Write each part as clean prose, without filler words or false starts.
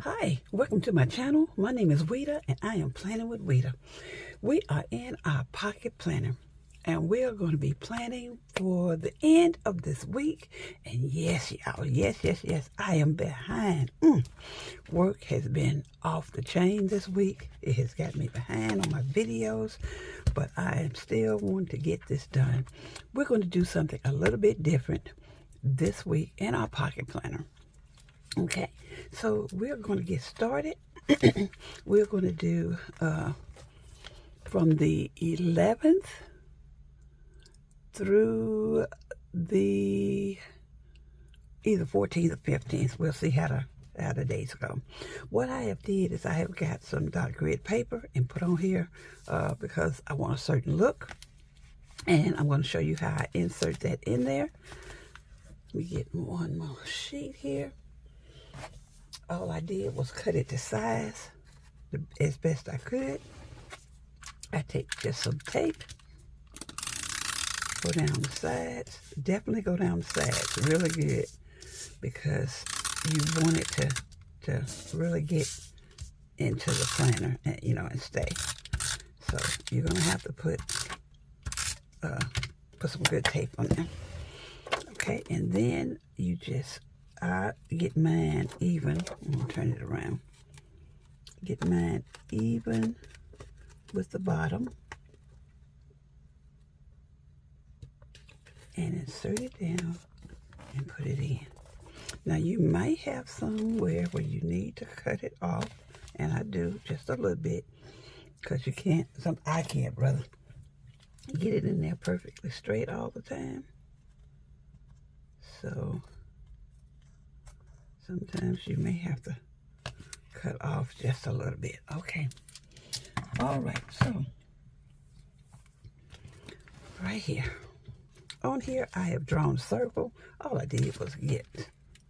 Hi, welcome to my channel. My name is Weta and I am planning with Weta. We are in our pocket planner and we are going to be planning for the end of this week. And yes, y'all, yes, I am behind. Work has been off the chain this week. It has got me behind on my videos, but I am still wanting to get this done. We're going to do something a little bit different this week in our pocket planner. Okay, so we're going to get started. We're going to do from the 11th through the either 14th or 15th. We'll see how the days go. What I have did is I have got some dot grid paper and put on here because I want a certain look. And I'm going to show you how I insert that in there. Let me get one more sheet here. All I did was cut it to size as best I could. I take just some tape, go down the sides. Definitely go down the sides really good because you want it to really get into the planner and, and stay. So you're going to have to put some good tape on there. Okay, and then you just get mine even. I'm going to turn it around. Get mine even with the bottom. And insert it down and put it in. Now you might have somewhere where you need to cut it off. And I do just a little bit. Because you can't, I can't, brother, get it in there perfectly straight all the time. So sometimes you may have to cut off just a little bit. Okay. All right. So right here. On here, I have drawn a circle. All I did was get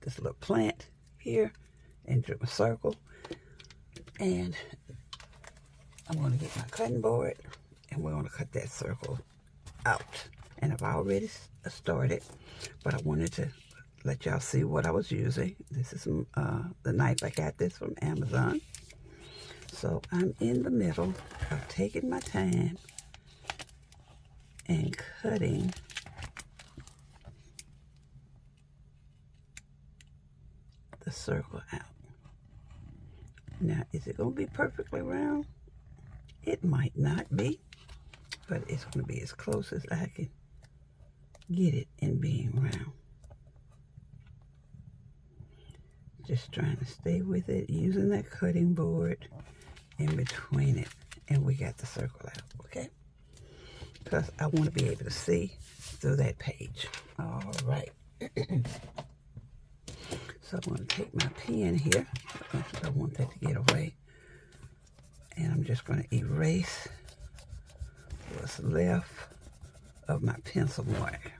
this little plant here and drew a circle. And I'm going to get my cutting board and we're going to cut that circle out. And I've already started, but I wanted to let y'all see what I was using. This is the knife. I got this from Amazon. So I'm in the middle of taking my time and cutting the circle out. Now, is it going to be perfectly round? It might not be, but it's going to be as close as I can get it in being round. Just trying to stay with it, using that cutting board in between it, and we got the circle out, okay? Because I want to be able to see through that page. All right. So I'm going to take my pen here. I don't want that to get away. And I'm just going to erase what's left of my pencil mark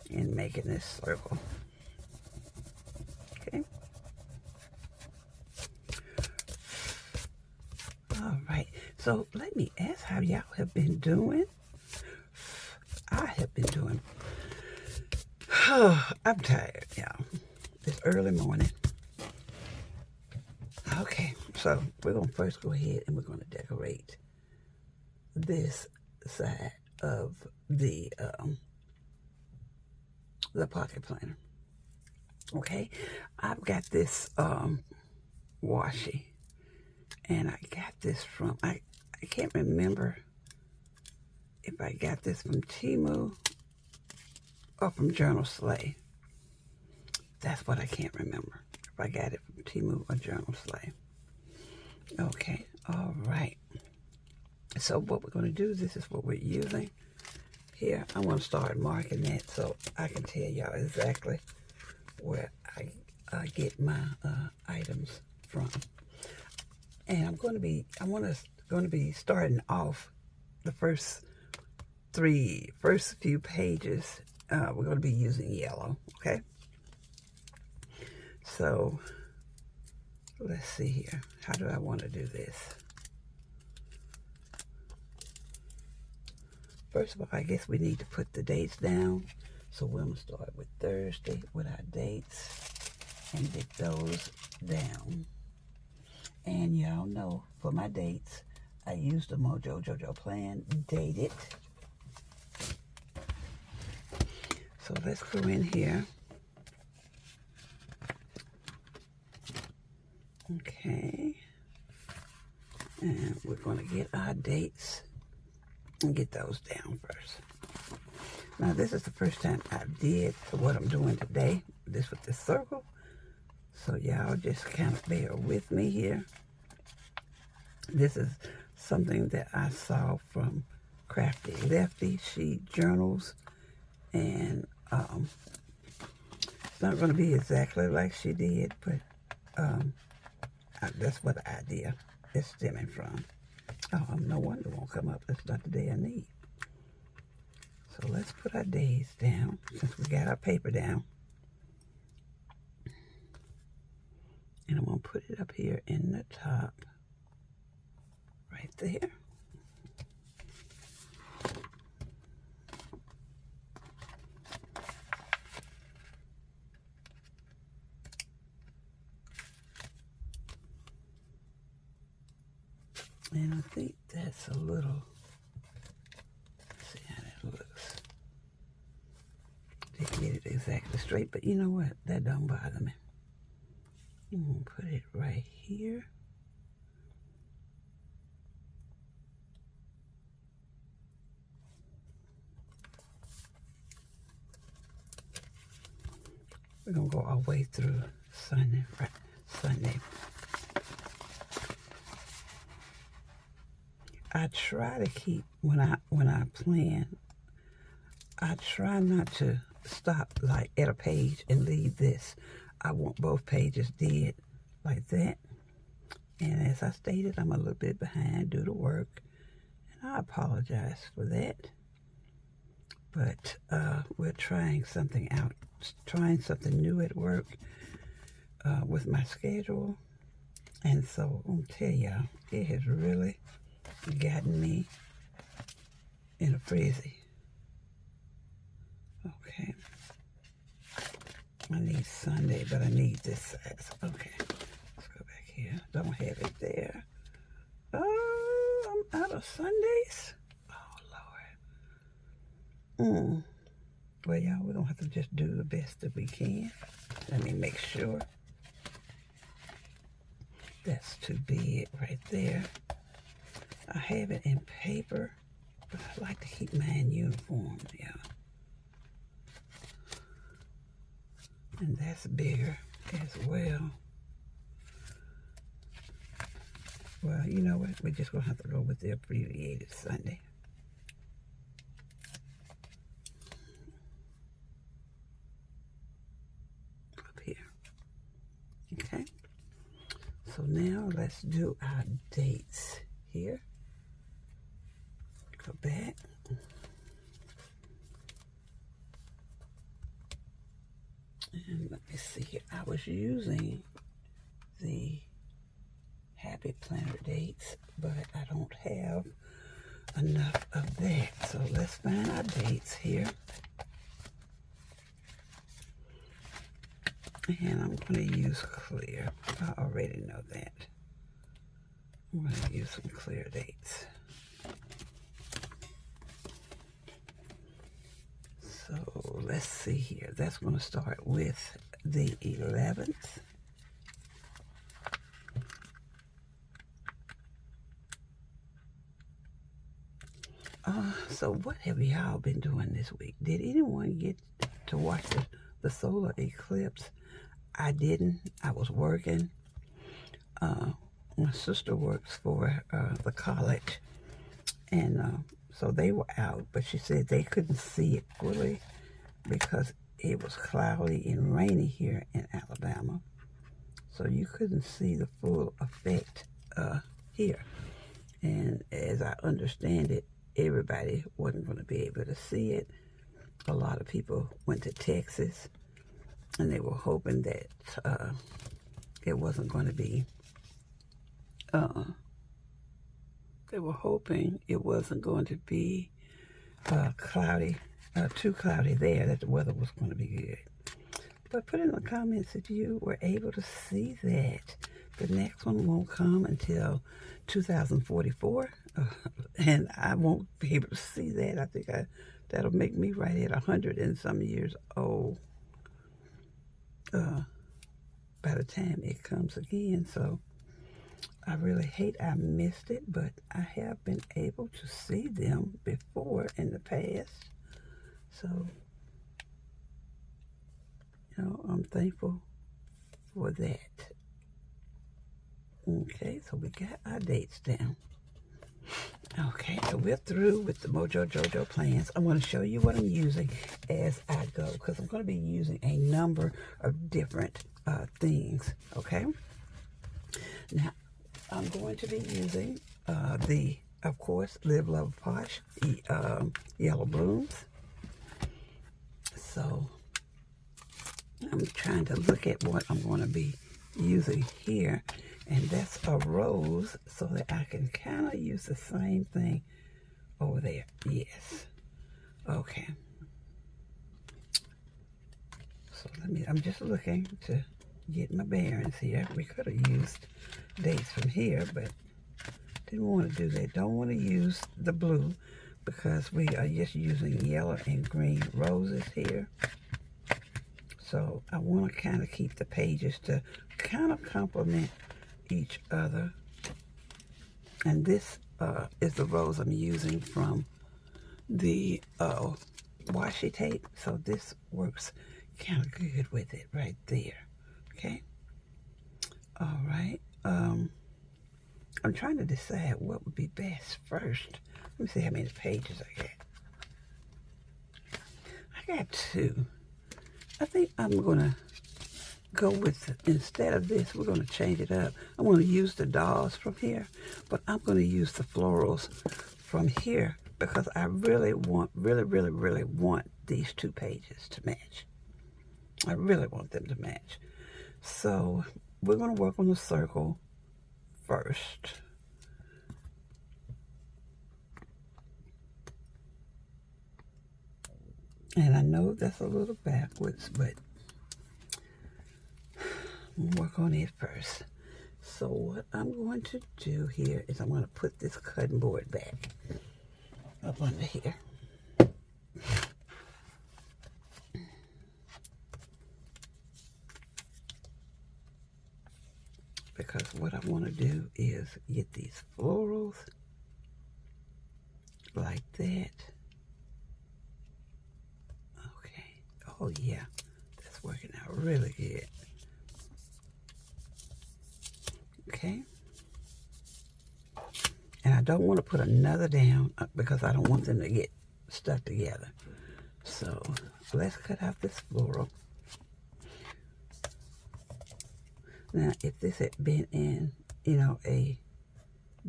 in making this circle. Okay. All right. So let me ask how y'all have been doing. I have been doing. I'm tired, y'all. It's early morning. Okay, so we're going to first go ahead and we're going to decorate this side of the pocket planner. Okay, I've got this washi, and I got this from, I can't remember if I got this from Temu or from Journal Slay. That's what I can't remember. If I got it from Temu or Journal Slay. Okay, all right. So what we're going to do, this is what we're using here. I'm going to start marking that so I can tell y'all exactly where I get my items from. And I'm going to be starting off the first few pages. We're going to be using yellow, okay? So let's see here. How do I want to do this? First of all, I guess we need to put the dates down. So we're going to start with Thursday with our dates. and get those down. And y'all know for my dates, I use the Mojo Jojo Plan Dated. So let's go in here. Okay. And we're going to get our dates and get those down first. Now, this is the first time I did what I'm doing today, this with the circle. So y'all just kind of bear with me here. This is something that I saw from Crafty Lefty. She journals, and it's not going to be exactly like she did, but that's what the idea is stemming from. Oh, no wonder it won't come up. That's not the day I need. So let's put our days down since we got our paper down. And I'm going to put it up here in the top, right there. And I think that's a little, let's see how that looks. Didn't get it exactly straight, but you know what? That don't bother me. I'm going to put it right here. We're going to go all the way through Sunday, right? Sunday. I try to keep, when I plan, I try not to stop like at a page and leave this. I want both pages did like that. And as I stated, I'm a little bit behind due to work, and I apologize for that. But we're trying something out, trying something new at work with my schedule. And so I'm going to tell y'all, it has really gotten me in a frenzy. Okay. I need Sunday, but I need this size. Okay. Let's go back here. Don't have it there. Oh, I'm out of Sundays. Oh, Lord. Well, y'all, we're going to have to just do the best that we can. Let me make sure. That's too big right there. I have it in paper, but I like to keep mine uniform, yeah. And that's bigger as well. Well, you know what? We're just going to have to go with the abbreviated Sunday. Up here. Okay. So now let's do our dates here. Go back. And let me see here. I was using the Happy Planner dates, but I don't have enough of that. So let's find our dates here. And I'm going to use clear. I already know that. I'm going to use some clear dates. So let's see here. That's going to start with the 11th. So what have y'all been doing this week? Did anyone get to watch the solar eclipse? I didn't. I was working. My sister works for the college, and so they were out, but she said they couldn't see it fully because it was cloudy and rainy here in Alabama. So you couldn't see the full effect here. And as I understand it, everybody wasn't going to be able to see it. A lot of people went to Texas, and they were hoping that it wasn't going to be, cloudy, too cloudy there, that the weather was going to be good. But put in the comments if you were able to see that. The next one won't come until 2044, and I won't be able to see that. I think that'll make me right at 100 and some years old by the time it comes again. So I really hate I missed it, but I have been able to see them before in the past. So, you know, I'm thankful for that. Okay, so we got our dates down. Okay, so we're through with the Mojo Jojo plans. I want to show you what I'm using as I go, because I'm going to be using a number of different things, okay? Now, I'm going to be using of course, Live, Love, Posh, Yellow Blooms. So, I'm trying to look at what I'm going to be using here. And that's a rose, so that I can kind of use the same thing over there. Yes. Okay. So I'm just looking to get my bearings here. We could have used dates from here, but didn't want to do that. Don't want to use the blue because we are just using yellow and green roses here. So I want to kind of keep the pages to kind of complement each other. And this is the rose I'm using from the washi tape. So this works kind of good with it right there. Okay. All right. I'm trying to decide what would be best first. Let me see how many pages I got. I got 2. I think I'm going to go with, instead of this, we're going to change it up. I'm going to use the dolls from here, but I'm going to use the florals from here because I really want, really want these 2 pages to match. I really want them to match. So we're going to work on the circle first. And I know that's a little backwards, but we'll work on it first. So what I'm going to do here is I'm going to put this cutting board back up under here. Because what I want to do is get these florals like that. Okay. Oh yeah, that's working out really good. Okay. And I don't want to put another down because I don't want them to get stuck together. So let's cut out this floral. Now, if this had been in, you know, a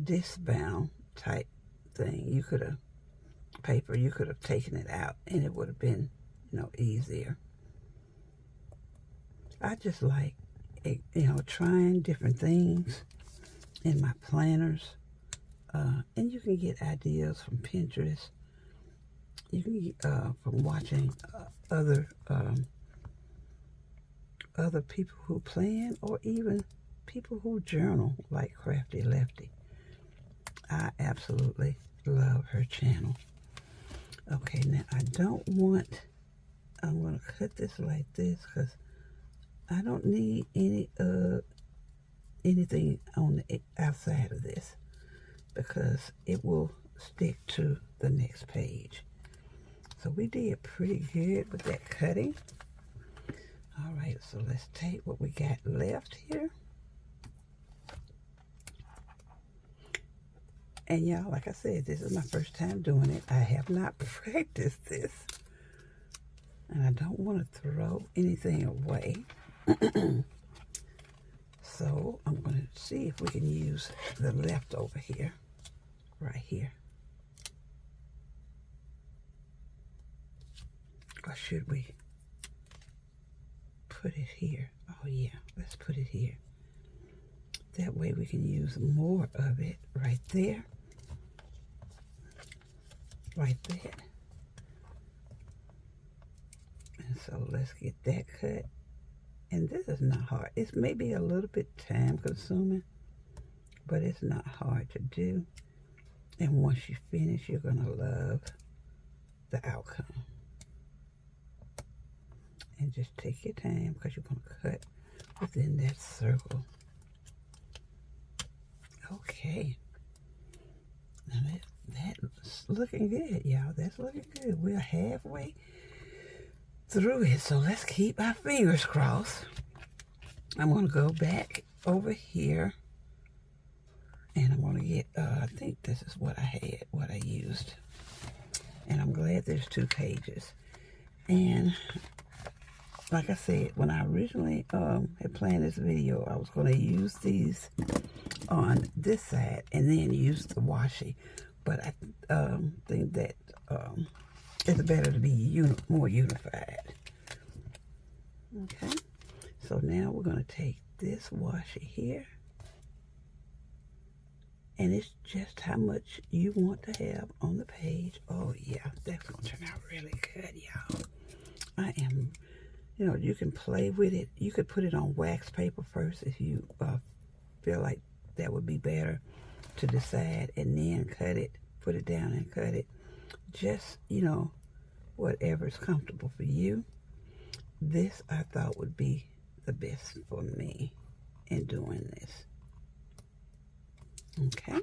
disc bound type thing, you could have, paper, you could have taken it out and it would have been, you know, easier. I just like, you know, trying different things in my planners. And you can get ideas from Pinterest. You can get from watching other people who plan, or even people who journal, like Crafty Lefty. I absolutely love her channel. Okay, now I don't want, I'm going to cut this like this because I don't need anything on the outside of this, because it will stick to the next page. So we did pretty good with that cutting. All right, so let's take what we got left here. And y'all, like I said, this is my first time doing it. I have not practiced this. And I don't want to throw anything away. So I'm going to see if we can use the leftover here, right here. Or should we put it here? Oh yeah, let's put it here. That way we can use more of it right there. Like that. And so let's get that cut. And this is not hard. It's maybe a little bit time consuming, but it's not hard to do. And once you finish, you're going to love the outcome. And just take your time because you're going to cut within that circle. Okay. Now that's looking good, y'all. That's looking good. We're halfway through it, so let's keep our fingers crossed. I'm going to go back over here, and I'm going to get, I think this is what I had, what I used. And I'm glad there's 2 pages. And like I said, when I originally had planned this video, I was going to use these on this side and then use the washi. But I think that it's better to be more unified. Okay, so now we're going to take this washi here. And it's just how much you want to have on the page. Oh yeah, that's going to turn out really good, y'all. I am, you know, you can play with it. You could put it on wax paper first if you feel like that would be better to decide, and then cut it, put it down and cut it. Just, you know, whatever is comfortable for you. This I thought would be the best for me in doing this. Okay,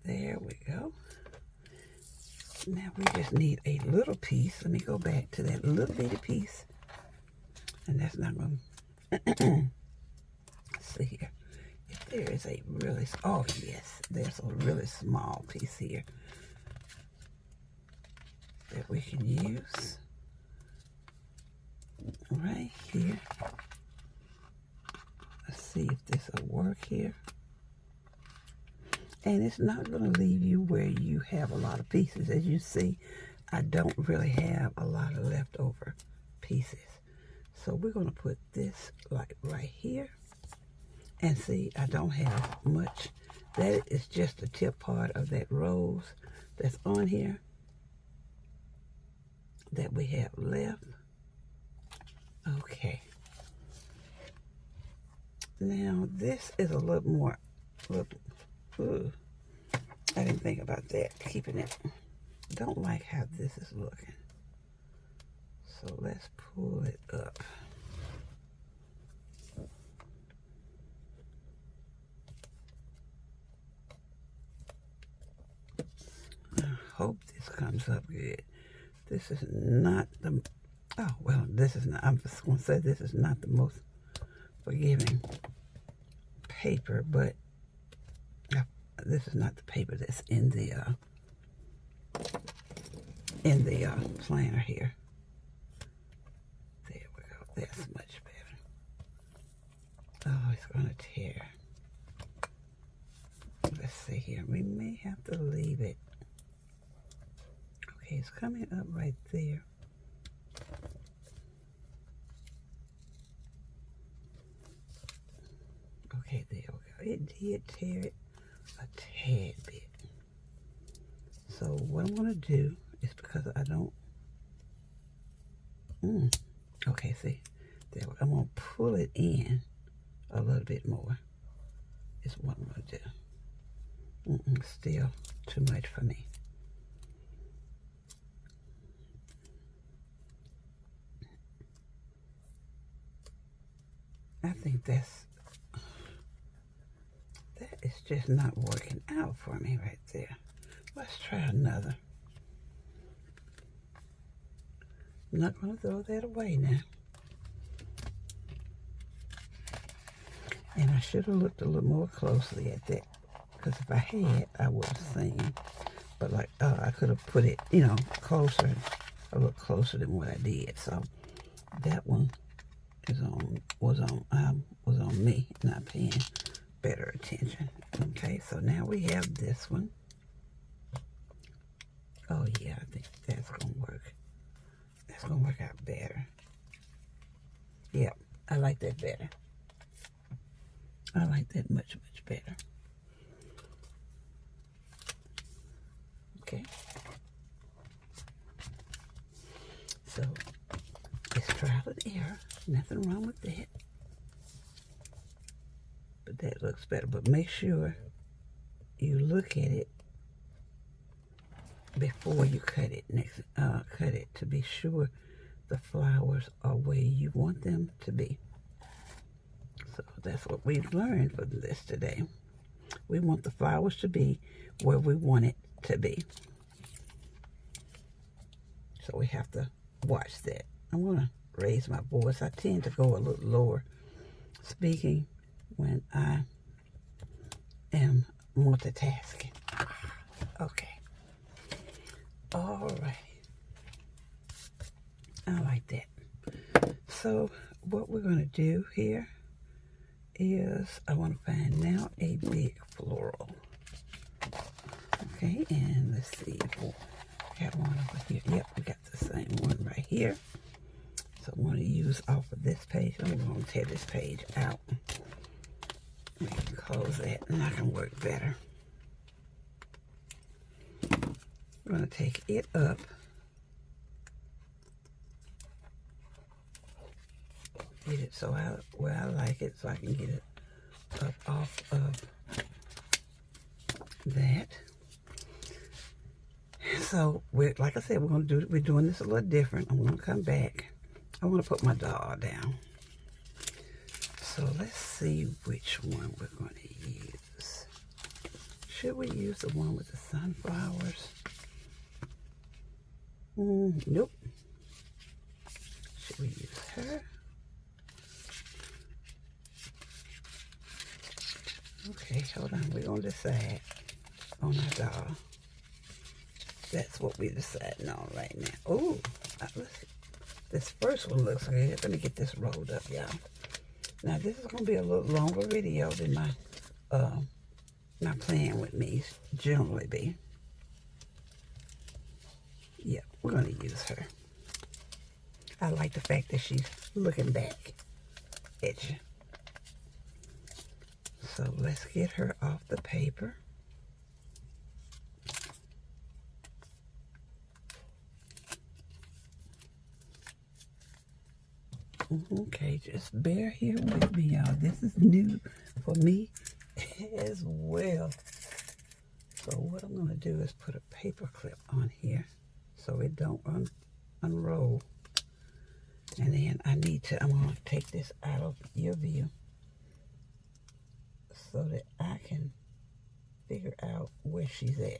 there we go. Now we just need a little piece. Let me go back to that little bitty piece. And that's not going to, see here. If there is a really, oh yes, there's a really small piece here that we can use right here. Let's see if this will work here. And it's not going to leave you where you have a lot of pieces. As you see, I don't really have a lot of leftover pieces. So we're going to put this like right here. And see, I don't have much. That is just the tip part of that rose that's on here that we have left. Okay. Now this is a little more, ooh, I didn't think about that, keeping it. Don't like how this is looking. So let's pull it up. I hope this comes up good. This is not the, oh, well, this is not, I'm just going to say this is not the most forgiving paper, but this is not the paper that's in the planner here. There we go. That's much better. Oh, it's going to tear. Let's see here. We may have to leave it. Okay, it's coming up right there. Okay, there we go. It did tear it a tad bit. So what I'm going to do is, because I don't, okay, see, there, I'm going to pull it in a little bit more is what I'm going to do. Still too much for me. I think that is just not working out for me right there. Let's try another. I'm not going to throw that away now. And I should have looked a little more closely at that, because if I had, I would have seen. But like, I could have put it, you know, closer, a little closer than what I did. So that one is was on me, not paying better attention. Okay, so now we have this one. Oh yeah, I think that's gonna work. That's gonna work out better. Yep, I like that better. I like that much, much better. Okay. So, it's trial and error. Nothing wrong with that. But that looks better. But make sure you look at it before you cut it. Cut it to be sure the flowers are where you want them to be. So that's what we've learned from this today. We want the flowers to be where we want it to be. So we have to watch that. I'm going to raise my voice. I tend to go a little lower speaking when I am multitasking. Okay. All right. I like that. So what we're going to do here is I want to find now a big floral. Okay, and let's see. We got one over here. Yep, we got the same one right here. So I want to use off of this page. I'm going to tear this page out. We can close that and I can work better. I'm going to take it up. Get it so where I like it, so I can get it up off of that. So like I said, we're doing this a little different. I'm gonna come back. I want to put my doll down. So let's see which one we're going to use. Should we use the one with the sunflowers? Nope. Should we use her? Okay, hold on. We're going to decide on our doll. That's what we're deciding on right now. Oh, this first one looks good. Let me get this rolled up, y'all. Now, this is going to be a little longer video than my playing with me generally be. Yeah, we're going to use her. I like the fact that she's looking back at you. So let's get her off the paper. Okay, just bear here with me, y'all. This is new for me as well. So what I'm going to do is put a paper clip on here so it don't unroll. And then I'm going to take this out of your view so that I can figure out where she's at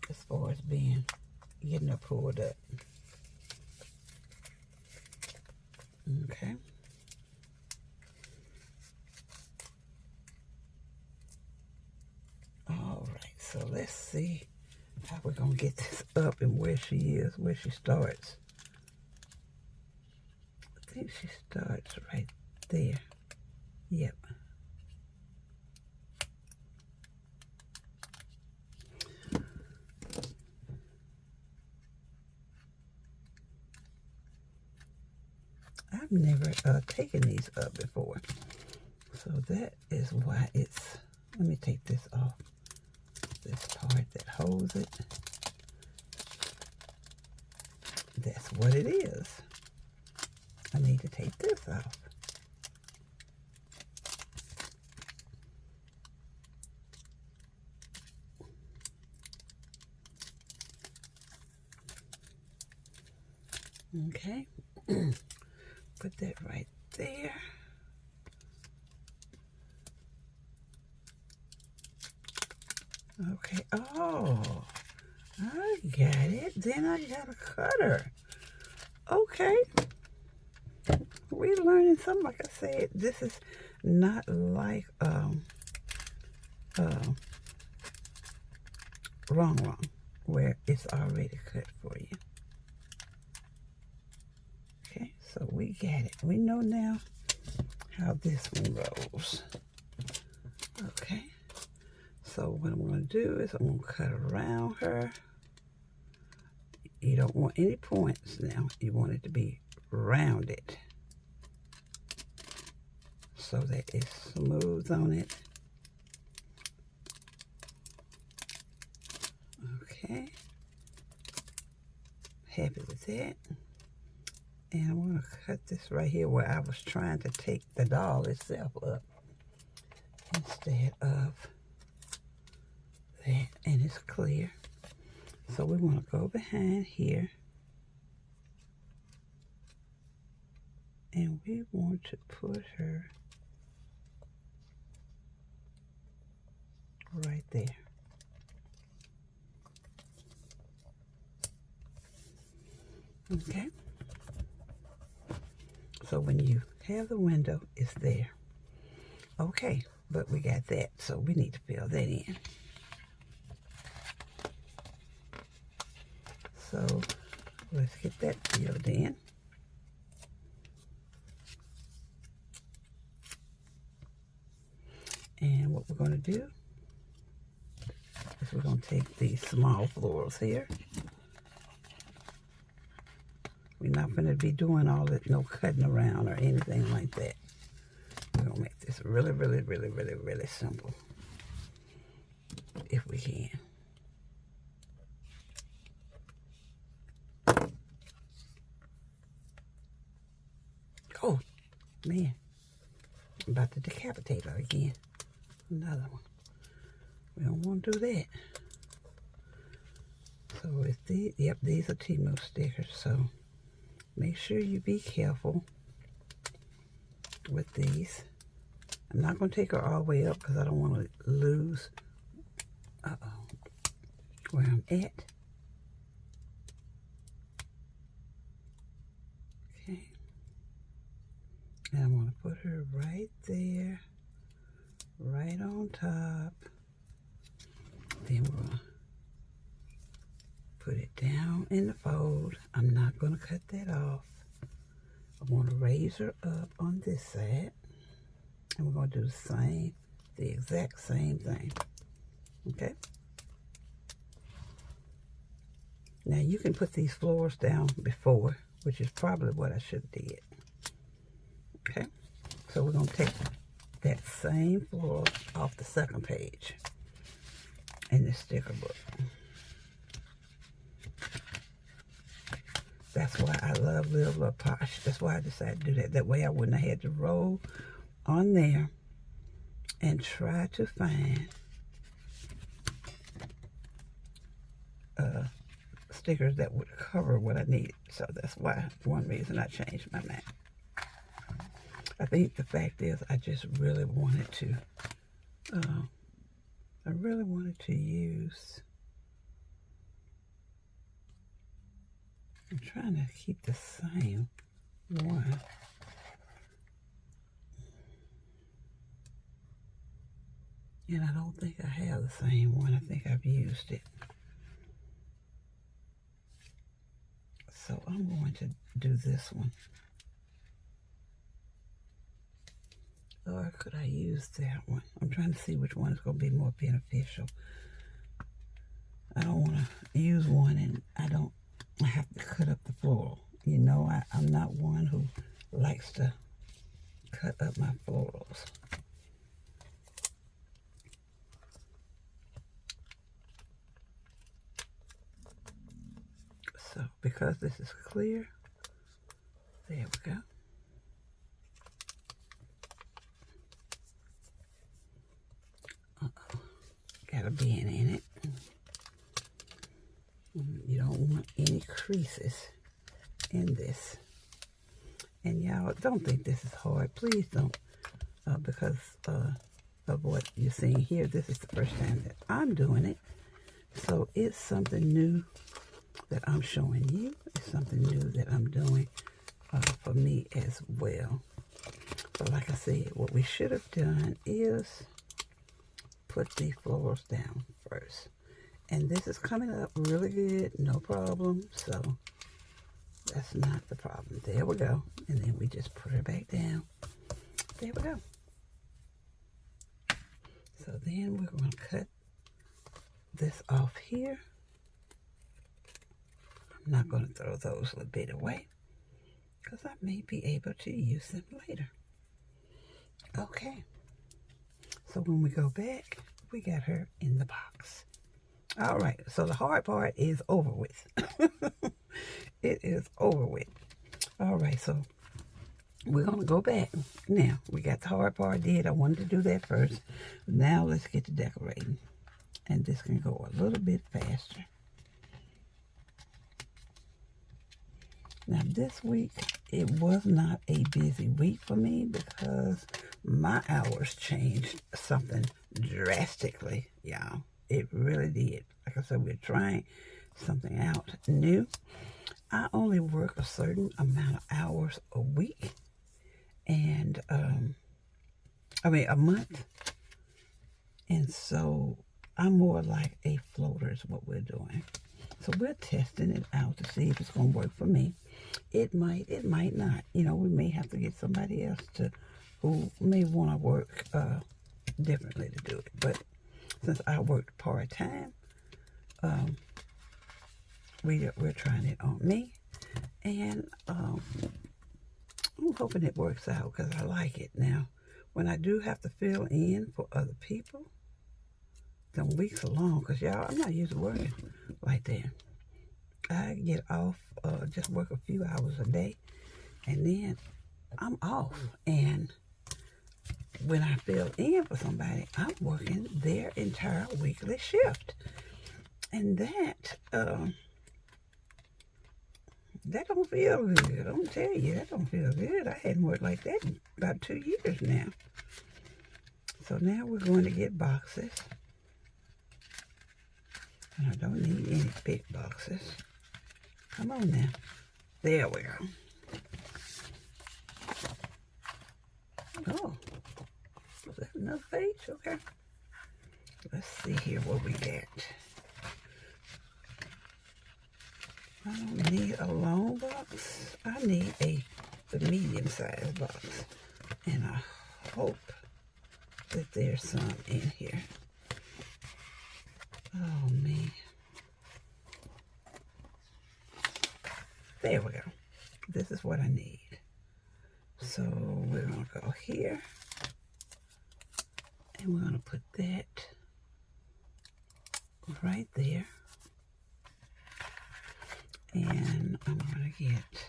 as far as getting her pulled up. Okay. All right, so let's see how we're going to get this up and where she is, where she starts. I think she starts right there. Yep. I've never taken these up before. So that is why it's, let me take this off. This part that holds it. That's what it is. I need to take this off. Okay. Put that right there. Okay. Oh, I got it. Then I got a cutter. Okay. We're learning something. Like I said, this is not like wrong, where it's already cut for you. Okay, so we got it. We know now how this one rolls. Okay, so what I'm going to do is I'm going to cut around her. You don't want any points now. You want it to be rounded so that it's smooth on it. Okay, happy with that. And I want to cut this right here where I was trying to take the doll itself up instead of that. And it's clear. So we want to go behind here. And we want to put her right there. Okay. So when you have the window, it's there. Okay, but we got that, so we need to fill that in. So let's get that filled in. And what we're going to do is we're going to take these small florals here. We're not going to be doing all that, no cutting around or anything like that. We're going to make this really, really, really, really, really simple, if we can. Oh, man. I'm about to decapitate her again. Another one. We don't want to do that. So it's these, yep, these are Temu stickers, so make sure you be careful with these. I'm not going to take her all the way up because I don't want to lose where I'm at. Okay. And I'm going to put her right there, right on top. Then we're going to put it down in the fold. I'm not going to cut that off. I want to raise her up on this side. And we're going to do the exact same thing. Okay? Now you can put these floors down before, which is probably what I should have did. Okay? So we're going to take that same floor off the second page in the sticker book. That's why I love Live Love Posh. That's why I decided to do that. That way I wouldn't have had to roll on there and try to find stickers that would cover what I need. So that's why, one reason I changed my mind. I think the fact is I just really wanted to, use, I'm trying to keep the same one. And I don't think I have the same one. I think I've used it. So I'm going to do this one. Or could I use that one? I'm trying to see which one is going to be more beneficial. I don't want to use one and I have to cut up the floral. You know, I'm not one who likes to cut up my florals. So, because this is clear, there we go. Got a bend in it. You don't want any creases in this. And y'all, don't think this is hard. Please don't, because of what you're seeing here. This is the first time that I'm doing it. So it's something new that I'm showing you. It's something new that I'm doing for me as well. But like I said, what we should have done is put the florals down first. And this is coming up really good, no problem. So that's not the problem. There we go. And then we just put her back down. There we go. So then we're going to cut this off here. I'm not going to throw those little bit away because I may be able to use them later. Okay. So when we go back, we got her in the box. All right, so the hard part is over with. It is over with. All right, so we're going to go back. Now, we got the hard part did. I wanted to do that first. Now, let's get to decorating. And this can go a little bit faster. Now, this week, it was not a busy week for me because my hours changed something drastically, y'all. It really did. Like I said, we're trying something out new. I only work a certain amount of hours a week. And, a month. And so I'm more like a floater is what we're doing. So we're testing it out to see if it's going to work for me. It might not. You know, we may have to get somebody else who may want to work differently to do it. But since I work part-time, we're trying it on me. And I'm hoping it works out because I like it. Now, when I do have to fill in for other people, them weeks are long because, y'all, I'm not used to working like that. I get off, just work a few hours a day, and then I'm off. And when I fill in for somebody, I'm working their entire weekly shift. And that don't feel good. I'm tell you, that don't feel good. I hadn't worked like that in about 2 years now. So now we're going to get boxes. And I don't need any big boxes. Come on now. There we go. Oh, was that another page? Okay. Let's see here what we got. I don't need a long box. I need the medium-sized box. And I hope that there's some in here. Oh, man. There we go. This is what I need. So we're going to go here. And we're going to put that right there. And I'm going to get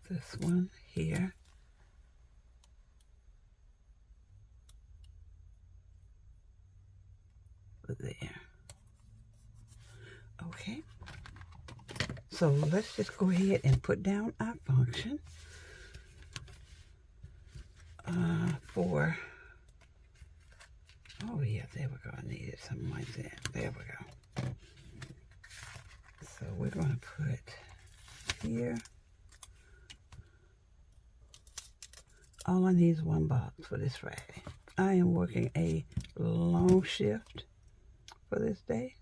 this one here. There. Okay. So let's just go ahead and put down our function for, oh yeah, there we go. I needed something like that. There we go. So we're going to put here. All I need is one box for this Friday. I am working a long shift for this day.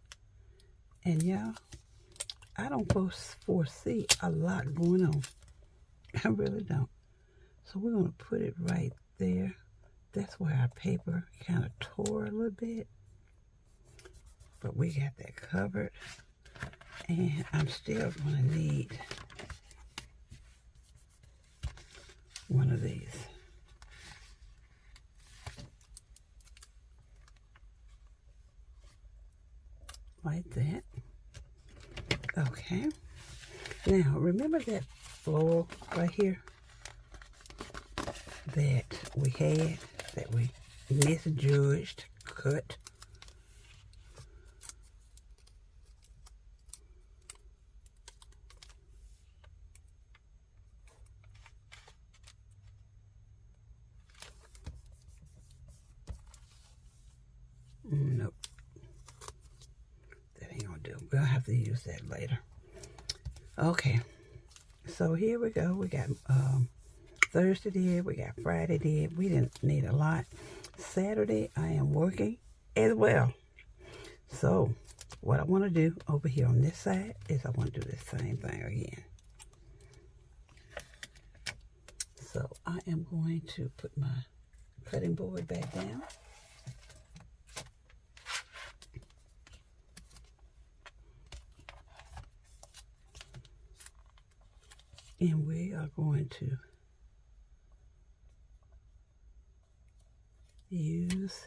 And y'all, I don't foresee a lot going on. I really don't. So we're going to put it right there. That's where our paper kind of tore a little bit. But we got that covered. And I'm still going to need one of these. Like that. Okay. Now, remember that floral right here that we had, that we misjudged, cut? Nope. That ain't gonna do. We'll have to use that later. Okay. So here we go. We got Thursday did. We got Friday did. We didn't need a lot. Saturday, I am working as well. So what I want to do over here on this side is I want to do the same thing again. So I am going to put my cutting board back down. And we are going to use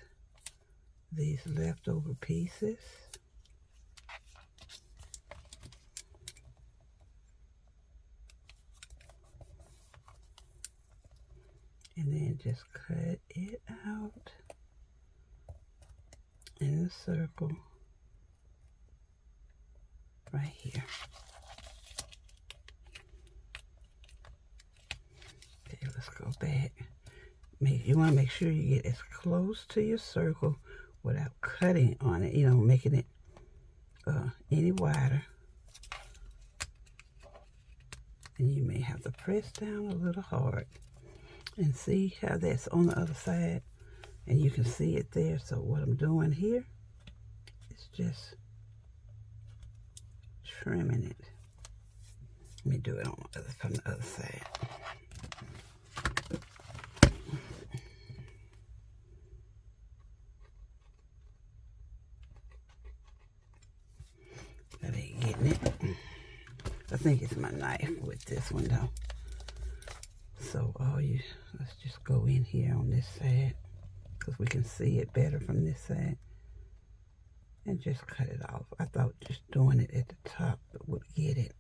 these leftover pieces and just cut it out in the circle right here. Okay, let's go back. You want to make sure you get as close to your circle without cutting on it, making it any wider. And you may have to press down a little hard and see how that's on the other side. And you can see it there. So what I'm doing here is just trimming it. Let me do it from the other side. That ain't getting it. I think it's my knife with this one though. So let's just go in here on this side because we can see it better from this side. And just cut it off. I thought just doing it at the top would get it,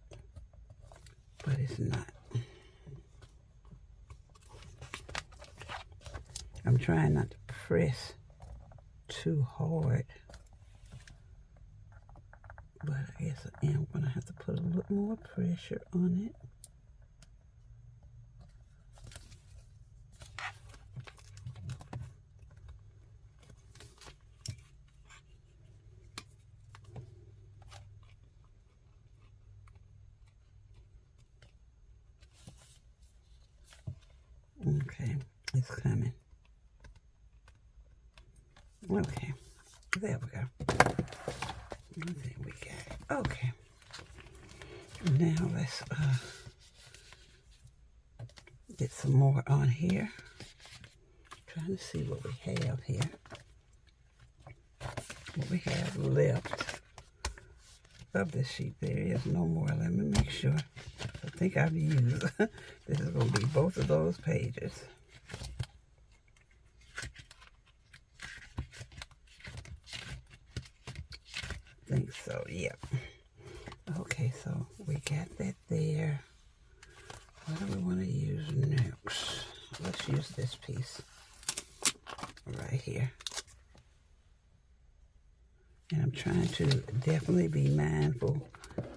but it's not. I'm trying not to press too hard, but I guess I am going to have to put a little more pressure on it. Okay, it's coming. Okay, there we go. I think we got it. Okay. Now let's get some more on here. Trying to see what we have here. What we have left of this sheet. There is no more. Let me make sure. I think I've used. This is going to be both of those pages. I think so, yep. Okay, so we got that there. What do we want to use next? Let's use this piece right here. And I'm trying to definitely be mindful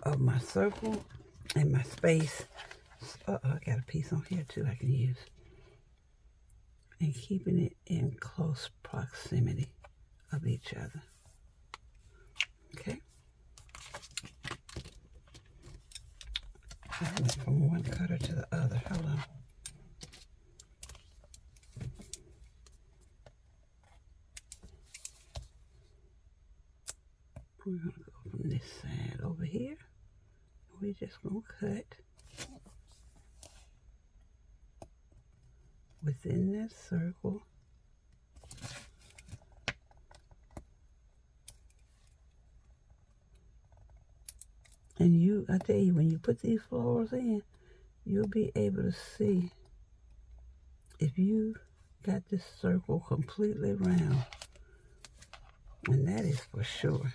of my circle and my space. I got a piece on here too I can use. And keeping it in close proximity of each other. Okay. I went from one cutter to the other. Hold on. We're going to go from this side over here. We're just going to cut within that circle. And I tell you, when you put these florals in, you'll be able to see if you got this circle completely round. And that is for sure.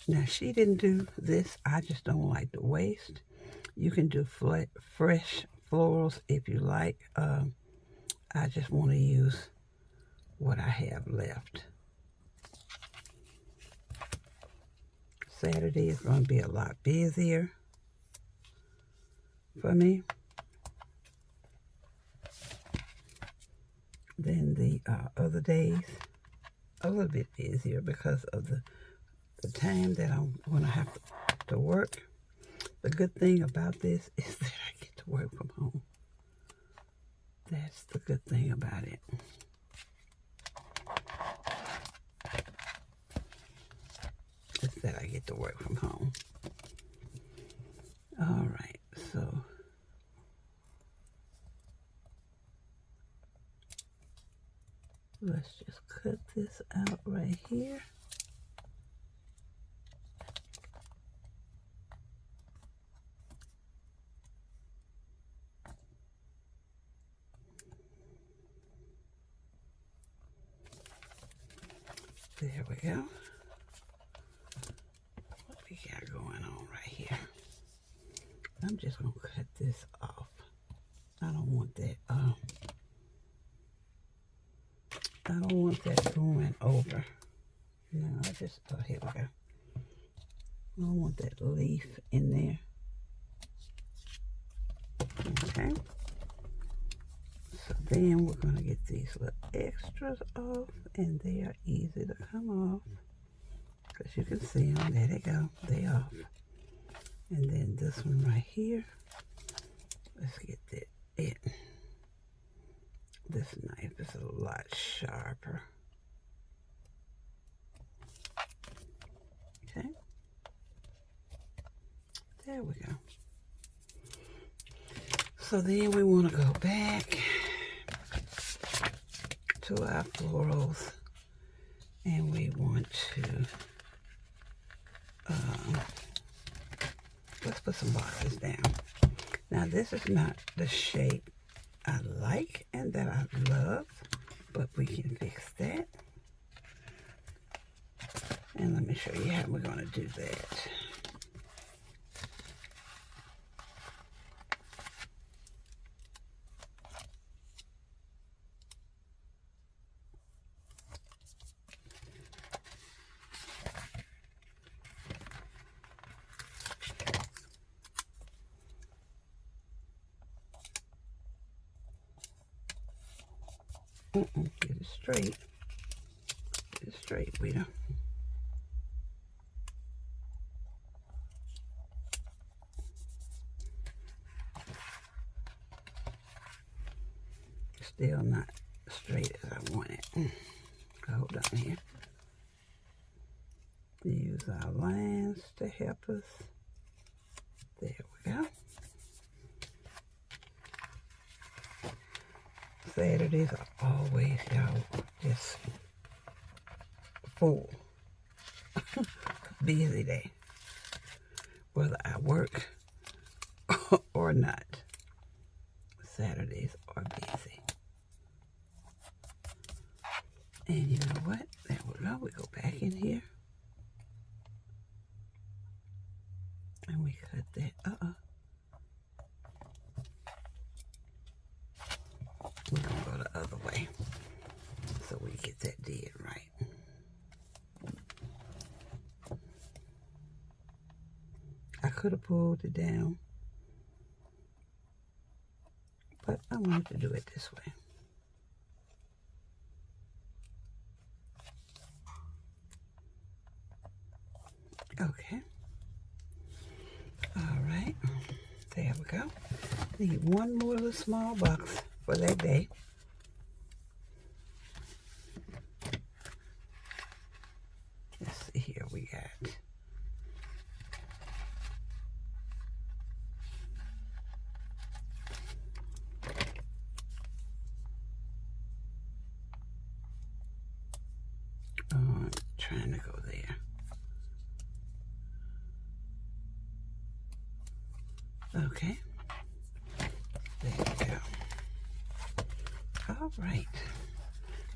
Now, she didn't do this. I just don't like the waste. You can do fresh florals if you like. I just want to use what I have left. Saturday is going to be a lot busier for me than the other days. A little bit busier because of the time that I'm going to have to work. The good thing about this is that I get to work from home. That's the good thing about it. Is that I get to work from home. All right, so let's just cut this out right here. There we go. What we got going I'm just gonna cut this off. I don't want that. I don't want that going over. No, I just, here we go. I don't want that leaf in there. Okay. So then we're going to get these little extras off, and they are easy to come off. Because you can see them. There they go. They off. And then this one right here. Let's get that in. This knife is a lot sharper. Okay. There we go. So then we want to go back to our florals, and we want to, let's put some boxes down. Now this is not the shape I like and that I love, but we can fix that. And let me show you how we're going to do that. Get it straight. Get it straight, Rita. Still not straight as I want it. Hold on here. Use our lines to help us. There we go. Saturdays are always, y'all, just full. Busy day. Whether I work or not, Saturdays are busy. And you know what? There we go. We go back in here. And we cut that. We're going to go the other way so we get that dead right. I could have pulled it down, but I wanted to do it this way. Okay. All right. There we go. Need one more little small box for that day. Let's see here. We got trying to go there. Okay. There we go. All right.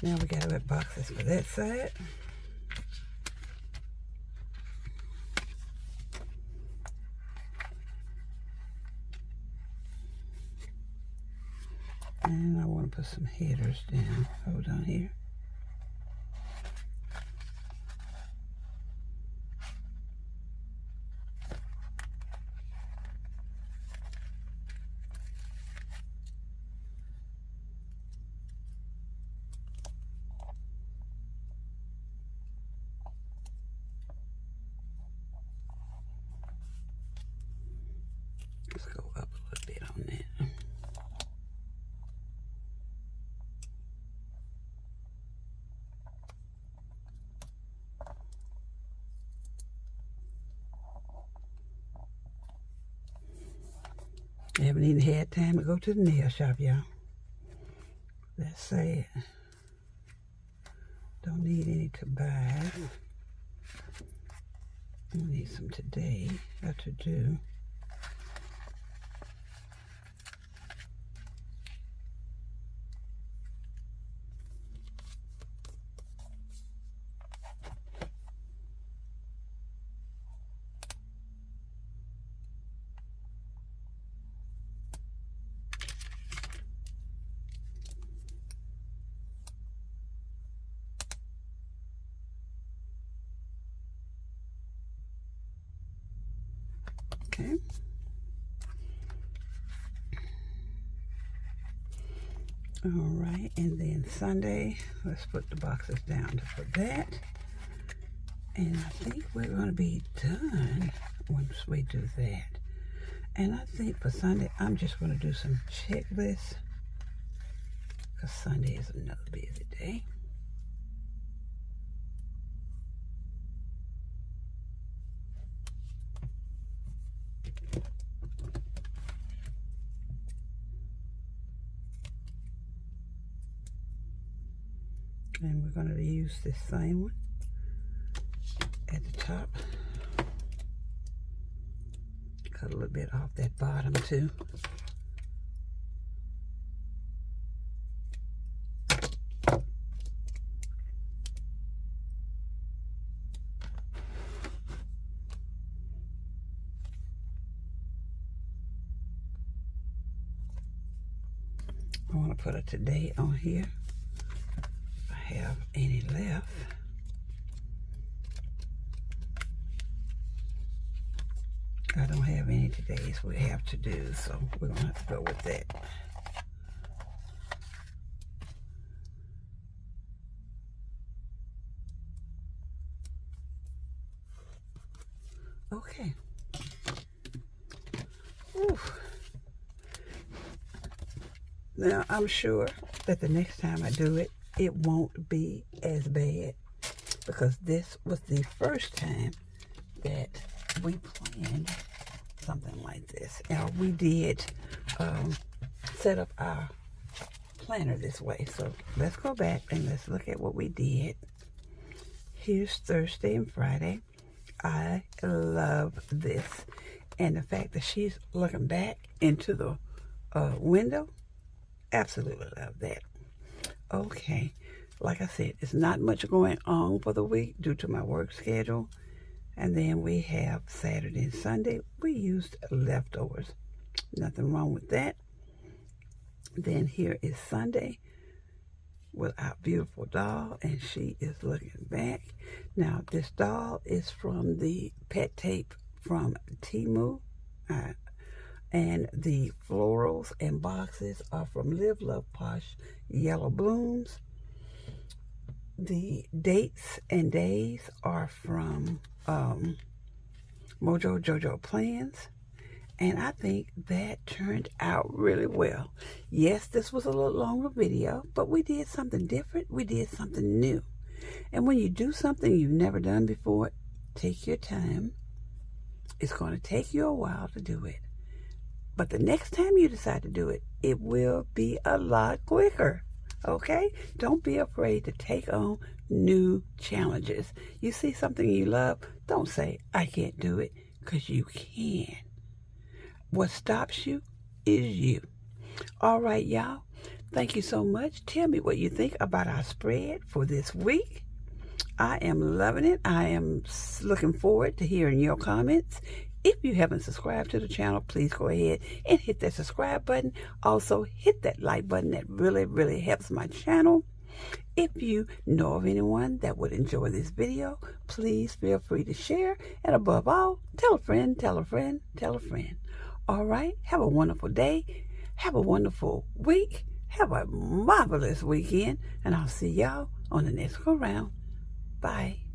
Now we got our boxes for that side. And I want to put some headers down. Hold on here. Let's go up a little bit on that. I haven't even had time to go to the nail shop, y'all. That's sad. Don't need any to buy. I need some today. Got to do. Okay. All right, and then Sunday, let's put the boxes down to put that. And I think we're going to be done once we do that. And I think for Sunday, I'm just going to do some checklists, because Sunday is another busy day. And we're going to use this same one at the top. Cut a little bit off that bottom too. I want to put a today on here. If I have any left. I don't have any todays we have to do, so we're going to have to go with that. Okay. Oof. Now, I'm sure that the next time I do it, it won't be as bad, because this was the first time that we planned something like this. Now, we did set up our planner this way. So let's go back and let's look at what we did. Here's Thursday and Friday. I love this. And the fact that she's looking back into the window, absolutely love that. Okay, like I said, it's not much going on for the week due to my work schedule. And then we have Saturday and Sunday. We used leftovers. Nothing wrong with that. Then here is Sunday with our beautiful doll, and she is looking back. Now, this doll is from the pet tape from Temu. And the florals and boxes are from Live Love Posh Yellow Blooms. The dates and days are from Mojo Jojo Plans. And I think that turned out really well. Yes, this was a little longer video, but we did something different. We did something new. And when you do something you've never done before, take your time. It's going to take you a while to do it. But the next time you decide to do it, it will be a lot quicker. Okay? Don't be afraid to take on new challenges. You see something you love, don't say, I can't do it, because you can. What stops you is you. All right, y'all. Thank you so much. Tell me what you think about our spread for this week. I am loving it. I am looking forward to hearing your comments. If you haven't subscribed to the channel, please go ahead and hit that subscribe button. Also, hit that like button. That really, really helps my channel. If you know of anyone that would enjoy this video, please feel free to share. And above all, tell a friend, tell a friend, tell a friend. All right? Have a wonderful day. Have a wonderful week. Have a marvelous weekend. And I'll see y'all on the next go round. Bye.